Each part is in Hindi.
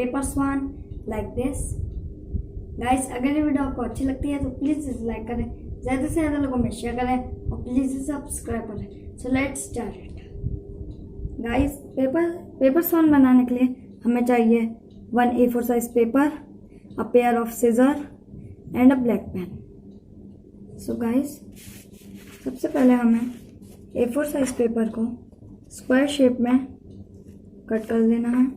Paper swan like this. Guys अगर ये वीडियो आपको अच्छी लगती है तो प्लीज़ इसे लाइक करें, ज़्यादा से ज़्यादा लोगों में शेयर करें और प्लीज़ इसे सब्सक्राइब करें। So let's start it. Guys paper swan बनाने के लिए हमें चाहिए 1 A4 size paper, a pair of scissor and a black pen. So guys सबसे पहले हमें A4 साइज पेपर को स्क्वायर शेप में कट कर देना है।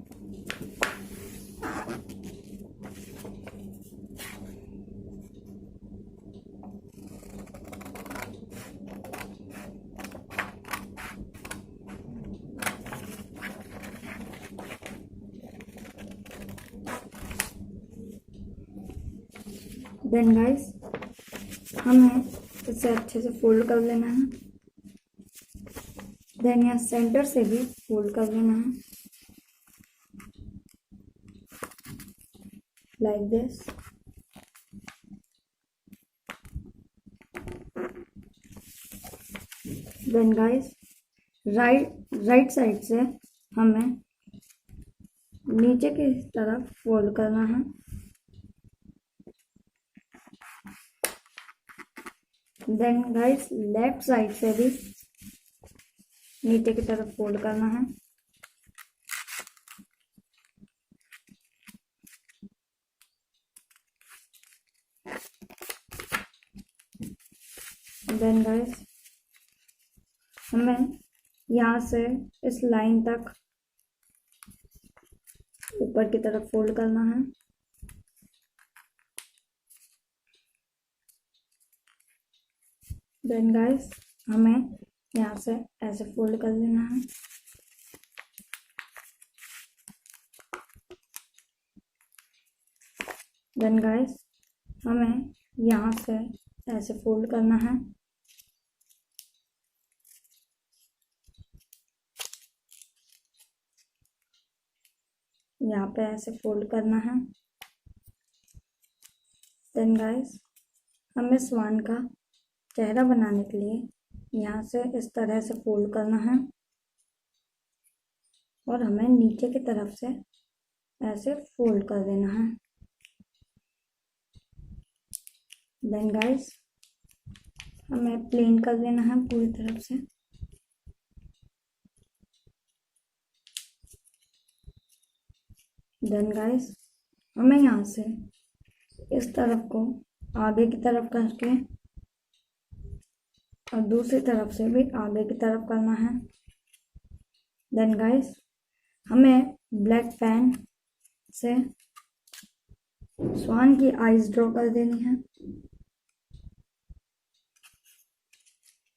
देन गाइस हमें इसे अच्छे से फोल्ड कर लेना है। देन यहाँ सेंटर से भी फोल्ड कर लेना है like this. Then guys right side से हमें नीचे की तरफ फोल्ड करना है। देन गाइस लेफ्ट साइड से भी नीचे की तरफ फोल्ड करना है। देन गाइस हमें यहाँ से इस लाइन तक ऊपर की तरफ फोल्ड करना है। देन गाइस हमें यहाँ से ऐसे फोल्ड कर देना है। देन गाइस हमें यहाँ से ऐसे फोल्ड करना है। यहाँ पे ऐसे फोल्ड करना है। देन गाइस हमें स्वान का चेहरा बनाने के लिए यहाँ से इस तरह से फोल्ड करना है और हमें नीचे की तरफ से ऐसे फोल्ड कर देना है। देन गाइस हमें प्लेन कर देना है पूरी तरफ से। देन गाइस हमें यहाँ से इस तरफ को आगे की तरफ करके और दूसरी तरफ से भी आगे की तरफ करना है। देन गाइस हमें ब्लैक पेन से स्वान की आईज ड्रॉ कर देनी है,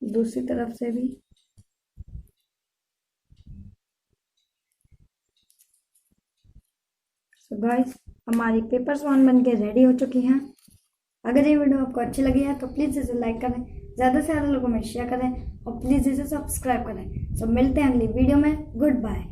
दूसरी तरफ से भी। सो गाइस हमारी पेपर स्वान बनके रेडी हो चुकी हैं। अगर ये वीडियो आपको अच्छी लगी है तो प्लीज़ इसे लाइक करें, ज़्यादा से ज़्यादा लोगों में शेयर करें और प्लीज़ इसे सब्सक्राइब करें। सो मिलते हैं अगली वीडियो में। Good bye.